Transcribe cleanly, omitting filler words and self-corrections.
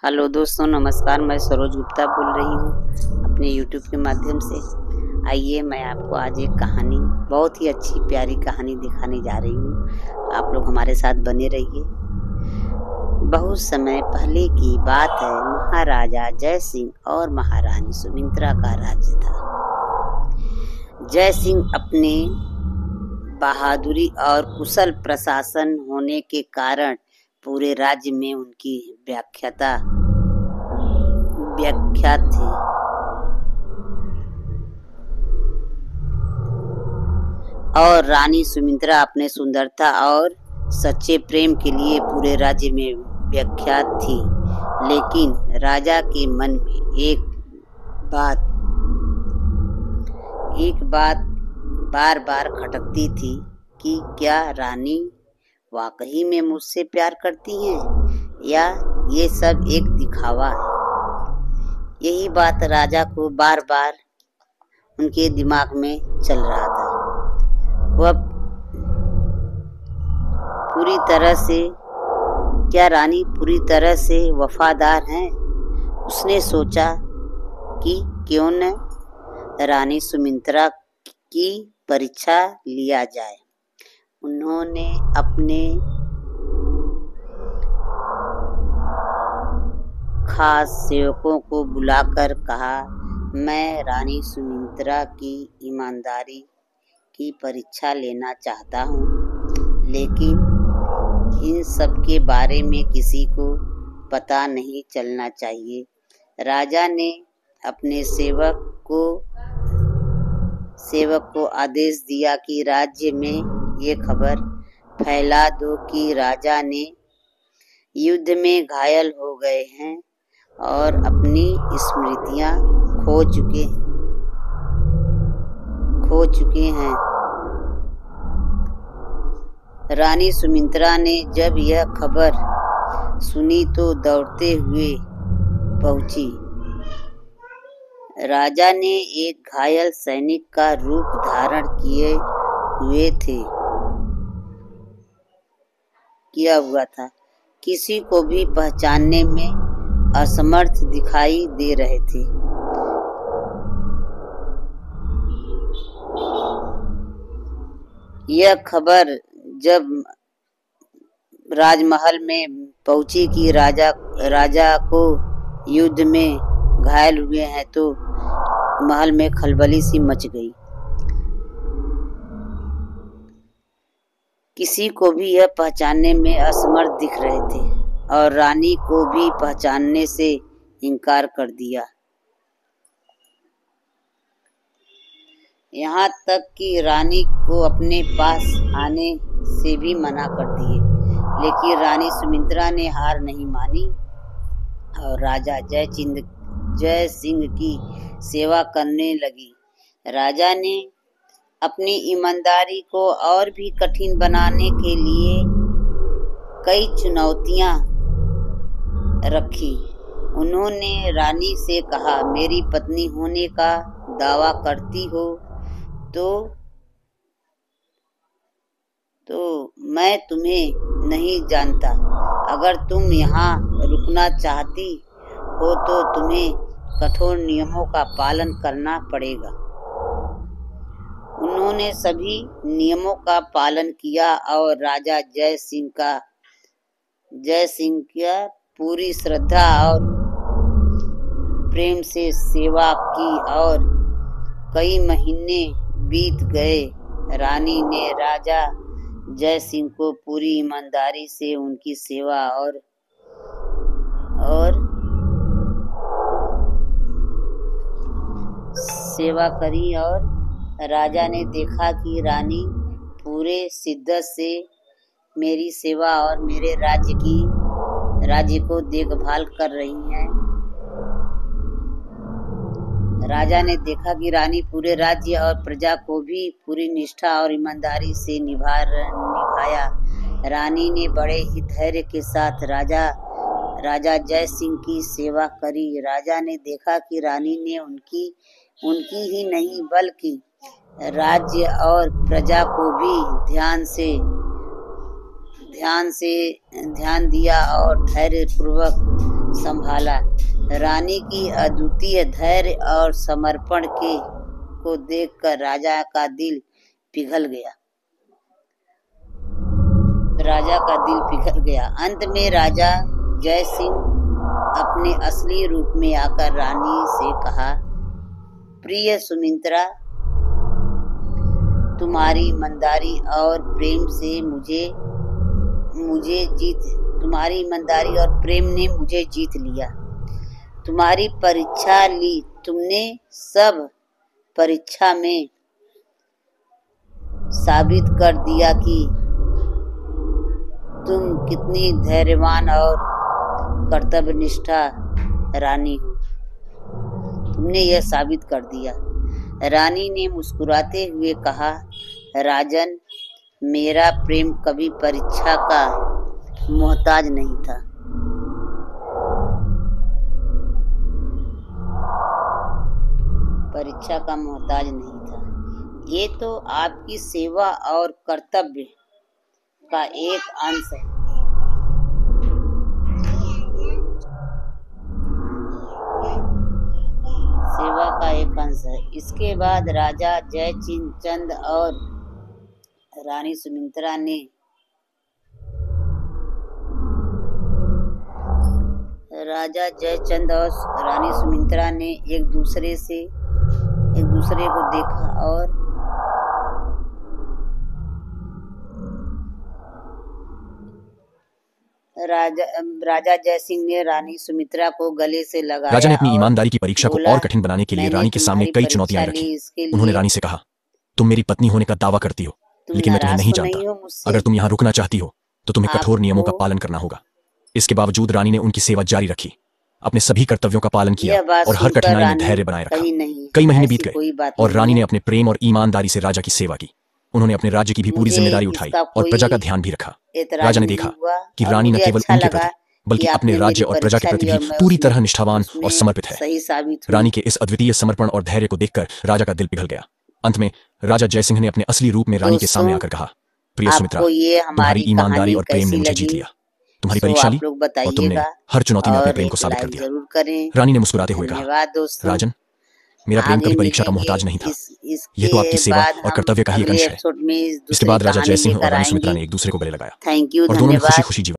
Hello दोस्तों, नमस्कार। मैं सरोज गुप्ता बोल रही हूँ अपने यूट्यूब के माध्यम से। आइए, मैं आपको आज एक कहानी, बहुत ही अच्छी प्यारी कहानी दिखाने जा रही हूँ। आप लोग हमारे साथ बने रहिए। बहुत समय पहले की बात है। महाराजा जय सिंह और महारानी सुमित्रा का राज्य था। जय सिंह अपने बहादुरी और कुशल प्रशासन होने के कारण पूरे राज्य में उनकी व्याख्यात थी। और रानी सुमित्रा अपने सुंदरता और सच्चे प्रेम के लिए पूरे राज्य में विख्यात थी। लेकिन राजा के मन में एक बात बार बार खटकती थी कि क्या रानी वाकई में मुझसे प्यार करती हैं या ये सब एक दिखावा है। यही बात राजा को बार बार उनके दिमाग में चल रहा था। वह क्या रानी पूरी तरह से वफादार हैं? उसने सोचा कि क्यों न रानी सुमित्रा की परीक्षा लिया जाए। उन्होंने अपने खास सेवकों को बुलाकर कहा, मैं रानी सुमित्रा की ईमानदारी की परीक्षा लेना चाहता हूँ, लेकिन इन सब के बारे में किसी को पता नहीं चलना चाहिए। राजा ने अपने सेवक को आदेश दिया कि राज्य में ये खबर फैला दो कि राजा ने युद्ध में घायल हो गए हैं और अपनी स्मृतियां खो चुके हैं। रानी सुमित्रा ने जब यह खबर सुनी तो दौड़ते हुए पहुंची। राजा ने एक घायल सैनिक का रूप धारण किया हुआ था। किसी को भी पहचानने में असमर्थ दिखाई दे रहे थे। यह खबर जब राजमहल में पहुंची कि राजा को युद्ध में घायल हुए हैं तो महल में खलबली सी मच गई। किसी को भी यह पहचानने में असमर्थ दिख रहे थे और रानी को भी पहचानने से इनकार कर दिया। यहाँ तक कि रानी को अपने पास आने से भी मना कर दिए। लेकिन रानी सुमित्रा ने हार नहीं मानी और राजा जय सिंह की सेवा करने लगी। राजा ने अपनी ईमानदारी को और भी कठिन बनाने के लिए कई चुनौतियां रखी। उन्होंने रानी से कहा, मेरी पत्नी होने का दावा करती हो तो मैं तुम्हें नहीं जानता। अगर तुम यहाँ रुकना चाहती हो तो तुम्हें कठोर नियमों का पालन करना पड़ेगा। उन्होंने सभी नियमों का पालन किया और राजा जय सिंह का पूरी श्रद्धा और प्रेम से सेवा की और कई महीने बीत गए। रानी ने राजा जय सिंह को पूरी ईमानदारी से उनकी सेवा करी और राजा ने देखा कि रानी पूरे शिद्दत से मेरी सेवा और मेरे राज्य को देखभाल कर रही हैं। राजा ने देखा कि रानी पूरे राज्य और प्रजा को भी पूरी निष्ठा और ईमानदारी से निभाया। रानी ने बड़े ही धैर्य के साथ राजा जय सिंह की सेवा करी। राजा ने देखा कि रानी ने उनकी ही नहीं बल्कि राज्य और प्रजा को भी ध्यान दिया और धैर्यपूर्वक संभाला। रानी की अद्वितीय धैर्य और समर्पण को देखकर राजा का दिल पिघल गया। अंत में राजा जय सिंह अपने असली रूप में आकर रानी से कहा, प्रिय सुमित्रा, तुम्हारी ईमानदारी और प्रेम ने मुझे जीत लिया। तुम्हारी परीक्षा ली। तुमने सब परीक्षा में साबित कर दिया कि तुम कितनी धैर्यवान और कर्तव्यनिष्ठा रानी हो। तुमने यह साबित कर दिया। रानी ने मुस्कुराते हुए कहा, राजन, मेरा प्रेम कभी परीक्षा का मोहताज नहीं था। ये तो आपकी सेवा और कर्तव्य का एक अंश है। इसके बाद राजा जयचंद और रानी सुमित्रा ने एक दूसरे को देखा और राजा जयसिंह ने रानी सुमित्रा को गले से लगाया। राजा ने अपनी ईमानदारी की परीक्षा को और कठिन बनाने के लिए रानी के सामने कई चुनौतियां रखी। उन्होंने रानी से कहा, तुम मेरी पत्नी होने का दावा करती हो, लेकिन मैं तुम्हें नहीं जानता। अगर तुम यहाँ रुकना चाहती हो तो तुम्हें कठोर नियमों का पालन करना होगा। इसके बावजूद रानी ने उनकी सेवा जारी रखी, अपने सभी कर्तव्यों का पालन किया और हर कठिनाई में धैर्य बनाए रखा। कई महीने बीत गए और रानी ने अपने प्रेम और ईमानदारी से राजा की सेवा की। उन्होंने अपने राज्य की भी पूरी जिम्मेदारी उठाई और प्रजा का ध्यान भी रखा। राजा ने देखा कि रानी न केवल उनके प्रति बल्कि अपने राज्य और प्रजा के प्रति भी पूरी तरह निष्ठावान और समर्पित है। रानी के इस अद्वितीय समर्पण और धैर्य को देखकर राजा का दिल पिघल गया। अंत में राजा जयसिंह ने अपने असली रूप में रानी के सामने आकर कहा, प्रिय सुमित्रा, तुम्हारी ईमानदारी और प्रेम ने मुझे जीत लिया। तुम्हारी परीक्षा ली और तुमने हर चुनौती में अपने प्रेम को साबित कर दिया। रानी ने मुस्कुराते हुए कहा, राजन, मेरा प्रेम कभी परीक्षा का मोहताज नहीं था। यह तो आपकी सेवा और कर्तव्य का ही एक अंश है। इसके बाद राजा जयसिंह और रानी सुमित्रा ने एक दूसरे को गले लगाया और दोनों ने खुशी खुशी जीवन